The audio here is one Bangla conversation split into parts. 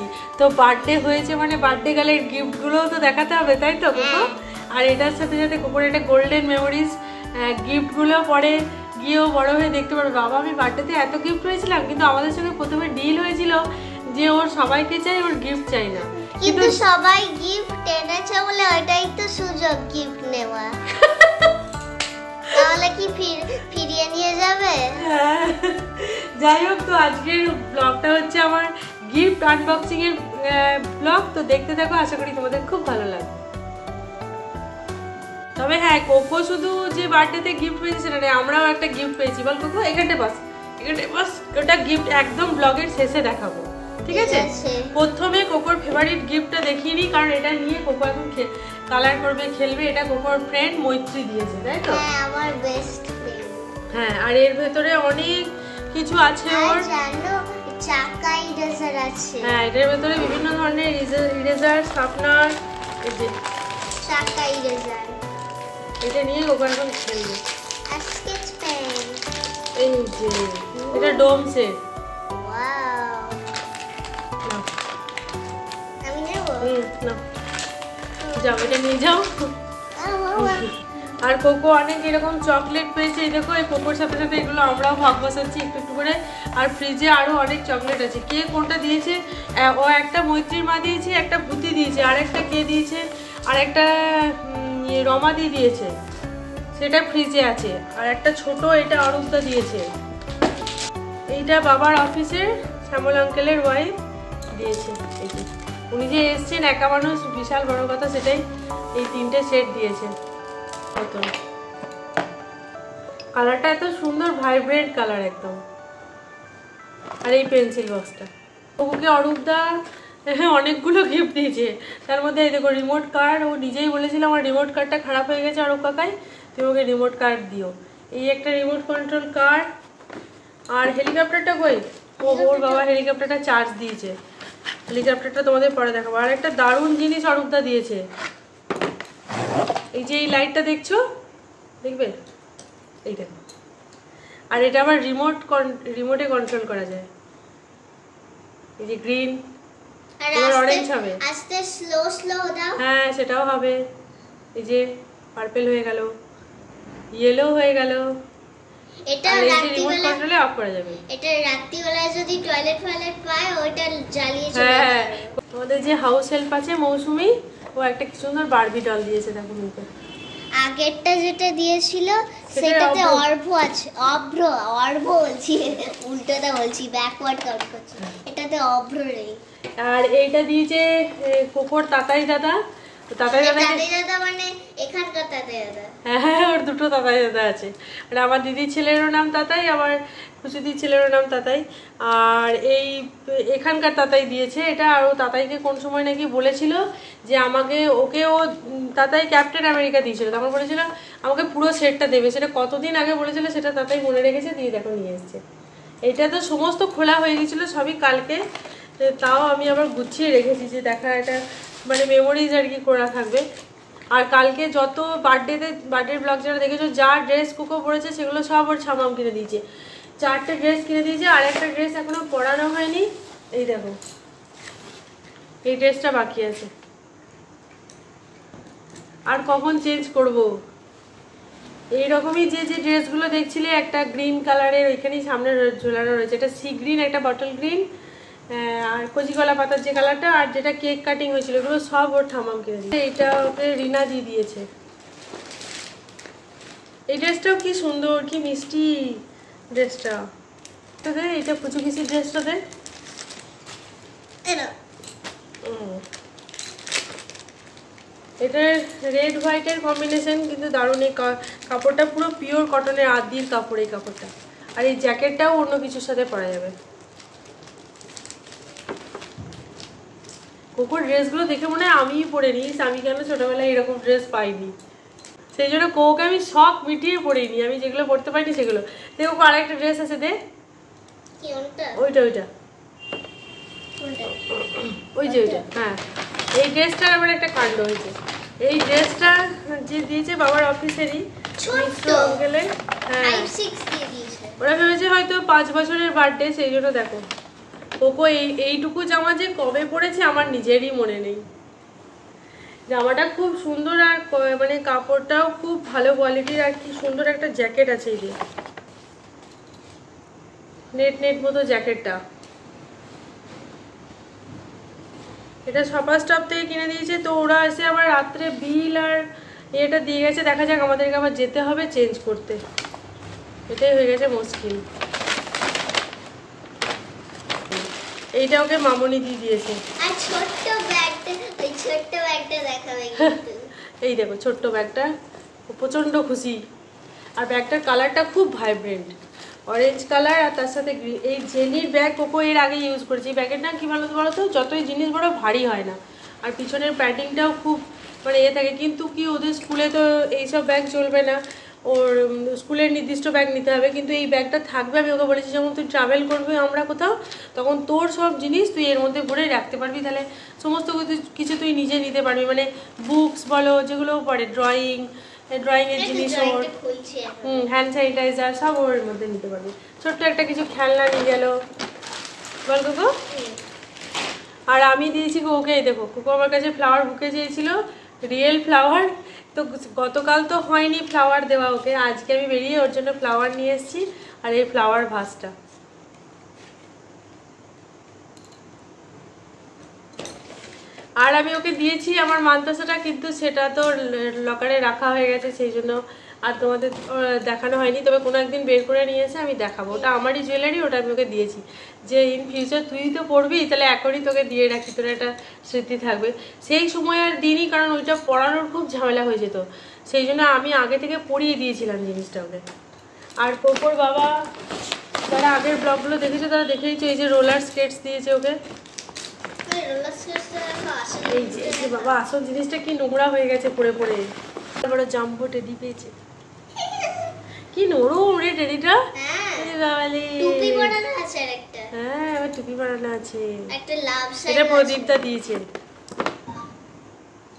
কি। তো বার্থডে হয়েছে মানে বার্থডে গেলে গিফটগুলোও তো দেখাতে হবে, তাই তো কোকো? আর এটার সাথে সাথে কোকোর একটা গোল্ডেন মেমোরিজ গিফটগুলো পরে গিয়েও বড় হয়ে দেখতে পারবে, বাবা আমি বার্থডেতে এত গিফট পেয়েছিলাম। কিন্তু আমাদের সঙ্গে প্রথমে ডিল হয়েছিল যে ওর সবাইকে চাই, ওর গিফট চাই না। কিন্তু সবাই গিফট এনেছে বলে ওইটাই তো সুযোগ গিফট নেওয়া। তাহলে কি ফিরিয়ে নিয়ে যাবে? যাই হোক, তো আজকের ব্লগটা হচ্ছে আমার গিফট আনবক্সিং এর ব্লগ। তো দেখতে থাকো, আশা করি তোমাদের খুব ভালো লাগবে। তবে হ্যাঁ, কোকো শুধু যে বার্থডেতে গিফট পেয়েছে সেটা নয়, আমরাও একটা গিফট পেয়েছি। বল কোকো, এখানটা বাস ওটা গিফট একদম ব্লগের শেষে দেখাবো, ঠিক আছে? প্রথমে কোকোর ফেভারিট গিফটটা দেখিয়ে নিই, কারণ এটা নিয়ে কোকো এখন কালার করবে, খেলবে। এটা কোকোর ফ্রেন্ড মৈত্রী দিয়েছে, তাই তো? হ্যাঁ, আমার বেস্ট ফ্রেন্ড। হ্যাঁ, আর এর ভেতরে অনেক কিছু আছে ওর। জানো, চাকা ইরেজার আছে। হ্যাঁ, এর ভেতরে বিভিন্ন ধরনের ইরেজার, শার্পনার, এই যে চাকা ইরেজার। এটা নিয়ে কোকো এখন খেলবে। Sketch pen. এই যে এটা ডোম সেট। ওয়াও, আমি নেব। না, যাও এটা নিয়ে যাও। আর কোকো অনেক এরকম চকলেট পেয়েছে। এই দেখো, এই কোকোর সাথে সাথে এগুলো আমরাও ভাগ বসাচ্ছি একটু একটু করে। আর ফ্রিজে আরো অনেক চকলেট আছে। কে কোনটা দিয়েছে? ও একটা মৈত্রীর মা দিয়েছে, একটা ভূতি দিয়েছে, আর একটা কে দিয়েছে, আর একটা রমা দিয়েছে, সেটা ফ্রিজে আছে। আর একটা ছোট, এটা অরুণদা দিয়েছে। এইটা বাবার অফিসের শ্যামল আঙ্কেলের ওয়াইফ দিয়েছে। এই যে উনি যে এসছেন, একা মানুষ, বিশাল বড় কথা, সেটাই এই তিনটে সেট দিয়েছে। কালারটা এত সুন্দর, ভাইব্রেন্ট কালার একদম। আর এই পেন্সিল বক্সটা ওকে অরূপদা অনেকগুলো গিফট দিয়েছে। তার মধ্যে এই দেখো রিমোট কার। ও নিজেই বলেছিল আমার রিমোট কারটা খারাপ হয়ে গেছে অরূপ কাকাই, তুমি ওকে রিমোট কার দিও। এই একটা রিমোট কন্ট্রোল কার। আর হেলিকপ্টারটা কই? ওর বাবা হেলিকপ্টারটা চার্জ দিয়েছে। হেলিকপ্টারটা তোমাদের পরে দেখাবো। আর একটা দারুণ জিনিস অরূপদা দিয়েছে, এই যে এই লাইটটা দেখছো, দেখবে এইটা। আর এটা আবার রিমোটে কন্ট্রোল করা যায়। এই যে গ্রিন, আর অরেঞ্জ হবে। আস্তে স্লো স্লো দাও। হ্যাঁ, সেটাও হবে। এই যে পার্পল হয়ে গেল, ইয়েলো হয়ে গেল। এটা রিমোট কন্ট্রোলে অফ করা যাবে। এটা রাত্রিবেলায় যদি টয়লেট পায় ওটা জ্বালিয়ে চলে যাবে। হ্যাঁ, আমাদের যে হাউস হেল্প আছে মৌসুমী, ও একটা কি সুন্দর বারবি ডল দিয়েছে, দেখো মুখে। আগেরটা যেটা দিয়েছিল সেটাতে অর্ভ আছে। অর্ভ বলছি, উল্টোটা বলছি, ব্যাকওয়ার্ড কাউন্ট করছি। এটাতে অর্ভ নেই। আর এইটা দিয়েছে কোকোর তাতাই দাদা। তাতাই দাদা মানে এখানকার তাতাই দাদা। হ্যাঁ, ওর দুটো তাতাই দাদা আছে। আর আমার দিদির ছেলেরও নাম তাতাই, আমার খুশিদির ছেলেরও নাম তাতাই। আর এই এখানকার তাতাই দিয়েছে এটা। আর ও তাতাইকে কোন সময় নাকি বলেছিল যে ওকে ও তাতাই ক্যাপ্টেন আমেরিকা দিয়েছিল, তখন বলেছিল আমাকে পুরো সেটটা দেবে। সেটা কতদিন আগে বলেছিল, সেটা তাতাই মনে রেখেছে, দিয়ে দেখো নিয়ে এসছে। এটা তো সমস্ত খোলা হয়ে গেছিলো সবই কালকে, তাও আমি আবার গুছিয়ে রেখেছি যে দেখা এটা মানে মেমোরিজ আর কি করা থাকবে। আর কালকে যত বার্থডের ব্লগ যারা দেখেছো, যা ড্রেস কোকো পরেছে সেগুলো সব ওর ছামাম কিনে দিয়েছে। 4টে ড্রেস কিনে দিয়েছে, আর একটা ড্রেস এখনো পরানো হয়নি। এই দেখো, এই ড্রেসটা বাকি আছে। আর কখন চেঞ্জ করব। এইরকমই যে ড্রেসগুলো দেখছিলে, একটা গ্রিন কালারের ওইখানেই সামনে ঝোলানো রয়েছে। এটা সি গ্রিন, একটা বটল গ্রিন, আর কচিকলা পাতার যে কালারটা, আর যেটা কেক কাটিং হয়েছিল, এগুলো সব ওর ঠামাম কিনে দিয়েছে। এইটা ওকে রিনা দিয়েছে। এই ড্রেসটাও কি সুন্দর, কি মিষ্টি ড্রেসটা। তো দে, এইটা পুচুকিসি ড্রেসটা দে। এটা রেড হোয়াইটের কম্বিনেশন, কিন্তু দারুণ। এই কাপড়টা পুরো পিওর কটনের আদির কাপড় এই কাপড়টা। আর এই জ্যাকেটটাও অন্য কিছুর সাথে পরা যাবে। কোকোর ড্রেসগুলো দেখে মনে হয় আমিই পরে নিস, আমি কেন ছোটবেলায় এরকম ড্রেস পাইনি। সেই জন্য কোকে আমি শখ মিটিয়ে পরিনি, আমি যেগুলো পরতে পারিনি সেগুলো। দেখো আরেকটা ড্রেস আছে, দে। ওইটা ওই যে ওইটা। হ্যাঁ, এই ড্রেসটার আবার একটা কাণ্ড হয়েছে। এই ড্রেসটা যে দিয়েছে বাবার অফিসেরই আঙ্কেলের। হ্যাঁ, ওরা ভেবেছে হয়তো 5 বছরের বার্থডে, সেই জন্য দেখো কোকো এইটুকু জামা যে কবে পরেছে আমার নিজেরই মনে নেই। জামাটা খুব সুন্দর আর মানে কাপড়টাও খুব ভালো কোয়ালিটির, আর কি সুন্দর একটা জ্যাকেট আছে, এই যে নেট নেট মতো জ্যাকেটটা। এটা শপার স্টপ থেকে কিনে দিয়েছে। তো ওরা এসে আবার রাত্রে বিল আর এটা দিয়ে গেছে, দেখা যাক আমাদেরকে আবার যেতে হবে চেঞ্জ করতে, এটাই হয়ে গেছে মুশকিল। এইটা ওকে মামনি দিয়ে দিয়েছে। আর ছোট্ট ব্যাগটা, ওই ছোট্ট ব্যাগটা দেখাবে এই দেখো ছোট্ট ব্যাগটা, প্রচণ্ড খুশি। আর ব্যাগটার কালারটা খুব ভাইব্রেন্ট, অরেঞ্জ কালার আর তার সাথে গ্রিন। এই জেনির ব্যাগ কোকো এর আগে ইউজ করেছি। এই ব্যাগের নাম কী বলো তো, যতই জিনিস বড় ভারী হয় না, আর পিছনের প্যাডিংটাও খুব মানে থাকে। কিন্তু কি ওদের স্কুলে তো এইসব ব্যাগ চলবে না, ওর স্কুলের নির্দিষ্ট ব্যাগ নিতে হবে। কিন্তু এই ব্যাগটা থাকবে, আমি ওকে বলেছি যখন তুই ট্রাভেল করবি আমরা কোথাও, তখন তোর সব জিনিস তুই এর মধ্যে ভরে রাখতে পারবি, তাহলে সমস্ত কিছু তুই নিজে নিতে পারবি। মানে বুকস বলো, যেগুলো পড়ে ড্রয়িংয়ের জিনিস, ওর হ্যান্ড স্যানিটাইজার সব ওর মধ্যে নিতে পারবি। ছোট্ট একটা কিছু খেলনা নিয়ে গেল, বল কোকো। আর আমি দিয়েছি কোকে, দেখো কোকো আমার কাছে ফ্লাওয়ার বুকে চেয়েছিল, রিয়েল ফ্লাওয়ার। তো গতকাল তো হয়নি ফ্লাওয়ার দেওয়া ওকে, আজকে আমি বেরিয়ে ওর জন্য ফ্লাওয়ার নিয়ে এসেছি, আর এই ফ্লাওয়ার ভাসটা। আর আমি ওকে দিয়েছি আমার মানতাসাটা, কিন্তু সেটা তো লকারে রাখা হয়ে গেছে, সেই জন্য আর তোমাদের দেখানো হয়নি। তবে কোনো একদিন বের করে নিয়ে এসে আমি দেখাবো। ওটা আমারই জুয়েলারি, ওটা আমি ওকে দিয়েছি যে ইন ফিউচার তুই তো পড়বি, তাহলে এখনই তোকে দিয়ে রাখি, তোর একটা স্মৃতি থাকবে। সেই সময় আর দিনই, কারণ ওইটা পড়ানোর খুব ঝামেলা হয়ে যেত, সেই জন্য আমি আগে থেকে পড়িয়ে দিয়েছিলাম জিনিসটা ওকে। আর কোকোর বাবা, যারা আগের ব্লগগুলো দেখেছে তারা দেখেইছো, এই যে রোলার স্কেটস দিয়েছে ওকে। এই যে বাবা, আসল জিনিসটা কি নোংরা হয়ে গেছে পড়ে পড়ে। তারপরে জাম্বো টেডি পেয়েছে, কি নরম রে টেডিটা। টুপি পরানো আছে আরেকটা। হ্যাঁ, আবার টুপি পরানো আছে, একটা লাভ সাইন। এটা প্রদীপটা দিয়েছে।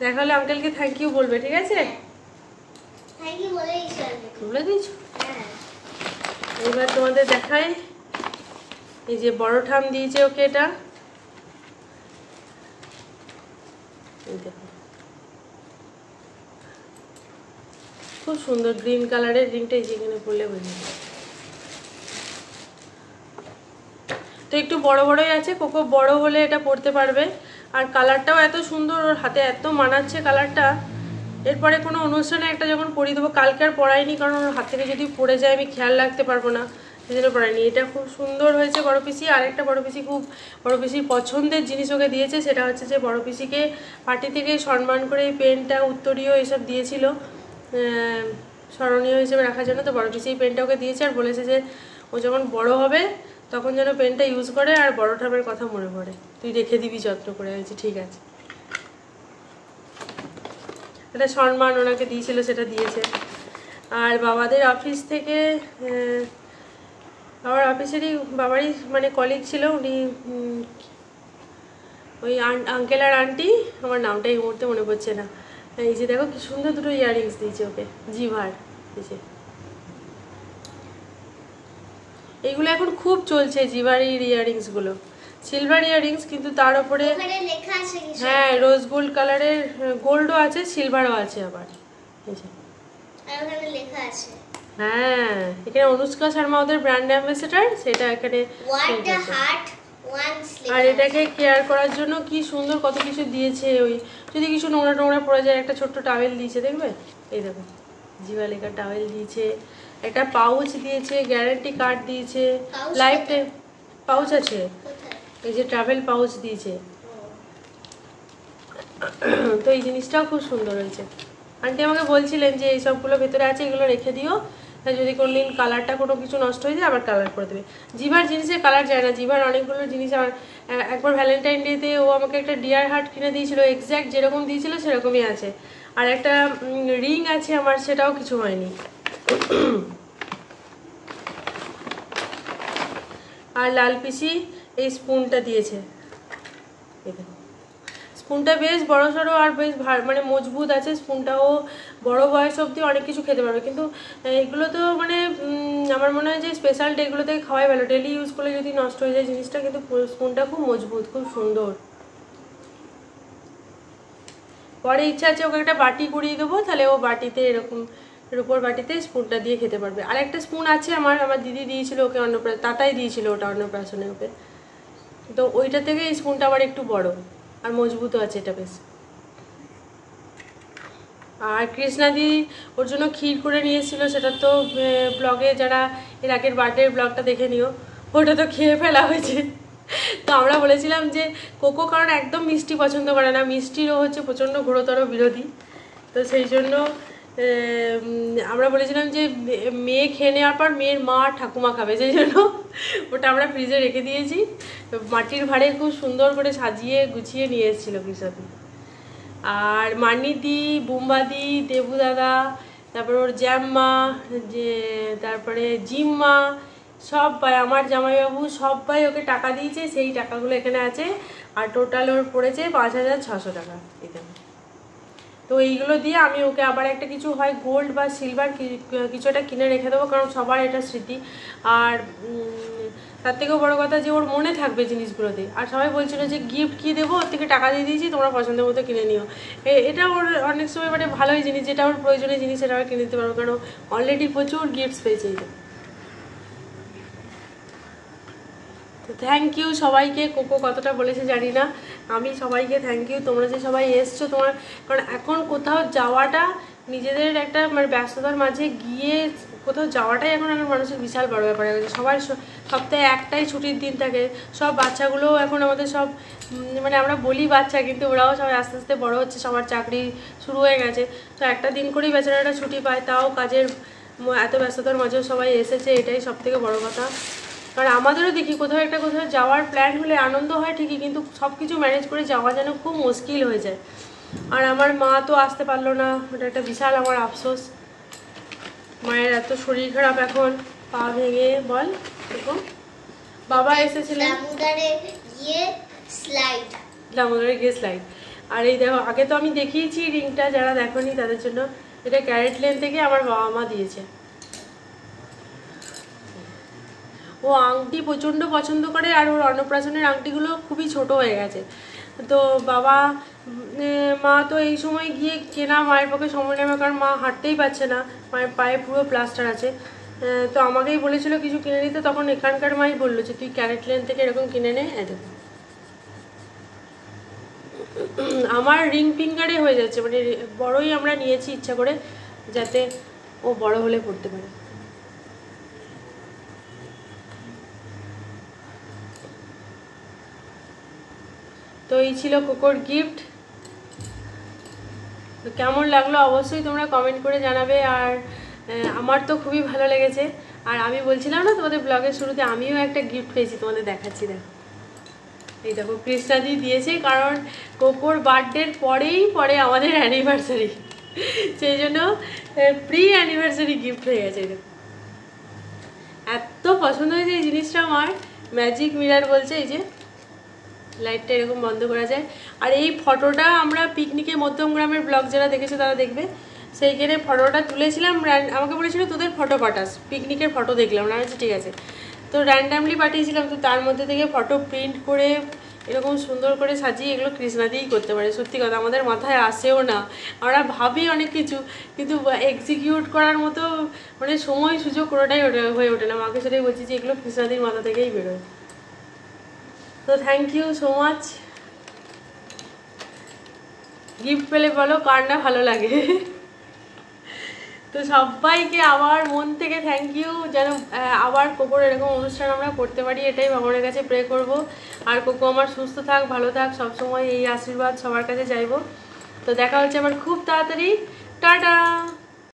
দেখালে আঙ্কেলকে থ্যাংক ইউ বলবে, ঠিক আছে? থ্যাংক ইউ বলে দিয়েছো। হ্যাঁ, এবার তোমাদের দেখাই, এই যে বড় ঠাম দিয়েছে ওকে এটা, খুব সুন্দর গ্রিন কালারের রিংটা, যেখানে পড়লে বোঝা যায়। তো একটু বড় বড়ই আছে, কোকো বড় হলে এটা পরতে পারবে। আর কালারটাও এত সুন্দর, ওর হাতে এত মানাচ্ছে কালারটা। এরপরে কোনো অনুষ্ঠানে একটা যখন পরিয়ে দেবো, কালকে আর পরাইনি, কারণ ওর হাত থেকে যদি পড়ে যায় আমি খেয়াল রাখতে পারবো না, সেই জন্য পরাইনি। এটা খুব সুন্দর হয়েছে বড় পিসি। আরেকটা বড় পিসি, খুব বড় পিসির পছন্দের জিনিস ওকে দিয়েছে, সেটা হচ্ছে যে বড় পিসিকে পার্টি থেকে সম্মান করে এই পেনটা, উত্তরীয় এসব দিয়েছিল স্মরণীয় হিসেবে রাখার জন্য। তো বড় পিসি এই পেনটা ওকে দিয়েছে, আর বলেছে যে ও যখন বড় হবে তখন যেন পেনটা ইউজ করে, আর বড় ঠামের কথা মনে পড়ে, তুই রেখে দিবি যত্ন করে। হয়েছে, ঠিক আছে। একটা সম্মান ওনাকে দিয়েছিল, সেটা দিয়েছে। আর বাবাদের অফিস থেকে, আমার অফিসেরই বাবারই মানে কলিগ ছিল উনি, ওই আঙ্কেল আর আন্টি, আমার নামটা এই মুহূর্তে মনে পড়ছে না। এই যে দেখো কি সুন্দর দুটো ইয়াররিংস দিয়েছে ওকে, জিভার দিয়েছে। এইগুলো এখন খুব চলছে, জিভারির ইয়াররিংসগুলো, সিলভার ইয়াররিংস, কিন্তু তার উপরে হ্যাঁ রোজ গোল্ড কালারের, গোল্ডও আছে সিলভারও আছে আবার। হ্যাঁ, এখানে অনুষ্কা শর্মা ওদের ব্র্যান্ড অ্যাম্বাসেডর, সেটা এখানে। আর এটাকে কেয়ার করার জন্য কি সুন্দর কত কিছু দিয়েছে। ওই যদি কিছু নোংরা টোংরা পড়ে যায়, একটা ছোট্ট টাওয়েল দিয়েছে, দেখবে এই দেখো জিভা লেখা টাওয়েল দিয়েছে, একটা পাউচ দিয়েছে, গ্যারান্টি কার্ড দিয়েছে, লাইফ টাইম পাউচ আছে, এই যে ট্রাভেল পাউচ দিয়েছে। তো এই জিনিসটাও খুব সুন্দর হয়েছে। আন্টি আমাকে বলছিলেন যে এই সবগুলো ভেতরে আছে, এগুলো রেখে দিও, তাই যদি কোনোদিন কালারটা কোনো কিছু নষ্ট হয়ে যায় আবার কালার করে দেবে। জিভার জিনিসের কালার যায় না, জিভার অনেকগুলো জিনিস। আমার একবার ভ্যালেন্টাইন ডেতে ও আমাকে একটা ডিয়ার হার্ট কিনে দিয়েছিল, এক্স্যাক্ট যেরকম দিয়েছিল সেরকমই আছে। আর একটা রিং আছে আমার, সেটাও কিছু হয়নি। আর লাল পিসি এই স্পুনটা দিয়েছে, স্পুনটা বেশ বড় সড়ো আর বেশ মানে মজবুত আছে স্পুনটাও, বড় বয়স অবধি অনেক কিছু খেতে পারবে, কিন্তু এগুলো তো মানে আমার মনে হয় যে স্পেশাল ডেগুলো থেকে খাওয়াই ভালো। ডেলি ইউজ করলে যদি নষ্ট হয়ে যায় জিনিসটা, কিন্তু স্পুনটা খুব মজবুত, খুব সুন্দর। পরে ইচ্ছা আছে ওকে একটা বাটি কুড়িয়ে দেবো, তাহলে ও বাটিতে এরকম রূপোর বাটিতে স্পুনটা দিয়ে খেতে পারবে। আর একটা স্পুন আছে আমার দিদি দিয়েছিল ওকে, তাতাই দিয়েছিল ওটা অন্নপ্রাশনে ওকে, তো ওইটা থেকে এই স্পুনটা আবার একটু বড় আর মজবুতও আছে এটা বেশ। আর কৃষ্ণাদি ওর জন্য ক্ষীর করে নিয়ে এসেছিলো, সেটা তো ব্লগে যারা এর আগের বার্থডের ব্লগটা দেখে নিও, ওটা তো খেয়ে ফেলা হয়েছে। তো আমরা বলেছিলাম যে কোকো কারণ একদম মিষ্টি পছন্দ করে না, মিষ্টিরও হচ্ছে প্রচণ্ড ঘোরতর বিরোধী, তো সেই জন্য আমরা বলেছিলাম যে মেয়ে খেয়ে নেওয়ার পর মেয়ের মা ঠাকুমা খাবে, সেই জন্য ওটা আমরা ফ্রিজে রেখে দিয়েছি। মাটির ভাঁড়ে খুব সুন্দর করে সাজিয়ে গুছিয়ে নিয়ে এসেছিলো কৃষাদি। আর মানিদি, বুম্বাদি, দেবু দাদা, তারপর ওর জ্যাম্মা, যে তারপরে জিম্মা, সবাই, আমার জামাইবাবু সবাই ওকে টাকা দিয়েছে, সেই টাকাগুলো এখানে আছে। আর টোটাল ওর পড়েছে 5,600 টাকা এতে। তো এইগুলো দিয়ে আমি ওকে আবার একটা কিছু হয় গোল্ড বা সিলভার কিছু একটা কিনে রেখে দেবো, কারণ সবার এটা স্মৃতি। আর তার থেকেও বড় কথা যে ওর মনে থাকবে জিনিসগুলোতে। আর সবাই বলছিল যে গিফট কী দেবো, ওর থেকে টাকা দিয়ে দিয়েছি, তোমরা পছন্দের মতো কিনে নিও। এটা ওর অনেক সময় মানে ভালোই জিনিস, যেটা ওর প্রয়োজনীয় জিনিস সেটা আমরা কিনে দিতে পারবো, কারণ অলরেডি প্রচুর গিফটস পেয়েছে। তো থ্যাংক ইউ সবাইকে। কোকো কতটা বলেছে জানি না, আমি সবাইকে থ্যাংক ইউ, তোমরা যে সবাই এসছো তোমার, কারণ এখন কোথাও যাওয়াটা নিজেদের একটা মানে ব্যস্ততার মাঝে গিয়ে কোথাও যাওয়াটাই এখন মানুষের বিশাল বড় ব্যাপার হয়ে গেছে। সবার সপ্তাহে একটাই ছুটির দিন থাকে, সব বাচ্চাগুলোও এখন আমাদের সব মানে আমরা বলি বাচ্চা, কিন্তু ওরাও সবাই আস্তে আস্তে বড় হচ্ছে, সবার চাকরি শুরু হয়ে গেছে। তো একটা দিন করেই বেচারাটা ছুটি পায়, তাও কাজের এত ব্যস্ততার মাঝেও সবাই এসেছে, এটাই সব থেকে বড়ো কথা। কারণ আমাদেরও দেখি কোথাও যাওয়ার প্ল্যান হলে আনন্দ হয় ঠিকই, কিন্তু সব কিছু ম্যানেজ করে যাওয়া যেন খুব মুশকিল হয়ে যায়। আর আমার মা তো আসতে পারলো না, ওটা একটা বিশাল আমার আফসোস। মায়ের এত শরীর খারাপ এখন, পা ভেঙে বল এরকম। বাবা এসেছিলেন দামোদরে গিয়ে স্লাইড। আর এই দেখো, আগে তো আমি দেখিয়েছি রিংটা, যারা দেখোনি তাদের জন্য, এটা ক্যারেট লেন থেকে আমার বাবা মা দিয়েছে। ও আংটি প্রচণ্ড পছন্দ করে, আর ওর অন্নপ্রাশনের আংটিগুলো খুবই ছোট হয়ে গেছে। তো বাবা মা তো এই সময় গিয়ে কেনা মায়ের পক্ষে সময় নেবে, কারণ মা হাঁটতেই পারছে না, মায়ের পায়ে পুরো প্লাস্টার আছে। তো আমাকেই বলেছিল কিছু কিনে নিতে, তখন এখানকার মাই বললো যে তুই ক্যারেট লেন থেকে এরকম কিনে নে। আমার রিং ফিঙ্গারে হয়ে যাচ্ছে, মানে বড়ই আমরা নিয়েছি ইচ্ছা করে, যাতে ও বড় হলে পড়তে পারে। তো এই ছিল কোকোর গিফট। তো কেমন লাগলো অবশ্যই তোমরা কমেন্ট করে জানাবে। আর আমার তো খুবই ভালো লেগেছে। আর আমি বলছিলাম না তোমাদের ব্লগের শুরুতে, আমিও একটা গিফট পেয়েছি, তোমাদের দেখাচ্ছি। দেখো, এই দেখো কৃষ্ণাদি দিয়েছে, কারণ কোকোর বার্থডের পরে আমাদের অ্যানিভার্সারি, সেই জন্য প্রি অ্যানিভার্সারি গিফট হয়ে গেছে। এটা এত পছন্দ হয়েছে এই জিনিসটা আমার। ম্যাজিক মিরার বলছে, এই যে লাইটটা এরকম বন্ধ করা যায়। আর এই ফটোটা আমরা পিকনিকে মধ্যমগ্রামের ব্লগ যারা দেখেছে তারা দেখবে, সেইখানে ফটোটা তুলেছিলাম। আমাকে বলেছিল তোদের ফটো পাঠাস, পিকনিকের ফটো দেখলাম না, ঠিক আছে। তো র্যান্ডামলি পাঠিয়েছিলাম, তো তার মধ্যে থেকে ফটো প্রিন্ট করে এরকম সুন্দর করে সাজিয়ে, এগুলো কৃষ্ণাদিই করতে পারে। সত্যি কথা, আমাদের মাথায় আসেও না, আমরা ভাবি অনেক কিছু, কিন্তু এক্সিকিউট করার মতো মানে সময় সুযোগ কোনোটাই হয়ে ওঠে না। মাকে সেটাই বলছি যে এগুলো কৃষ্ণাদির মাথা থেকেই বেরোয়। তো thank you so much. Gift পেলে বলো কার না ভালো লাগে। তো সবাইকে আবার মন থেকে থ্যাংক ইউ, যেন আবার কোকোর এরকম অনুষ্ঠান আমরা করতে পারি, এটাই ভগবানের কাছে প্রে করব। আর কোকো আমার সুস্থ থাক, ভালো থাক, সবসময় এই আশীর্বাদ সবার কাছে চাইবো। তো দেখা হচ্ছে আবার খুব তাড়াতাড়ি। টাটা।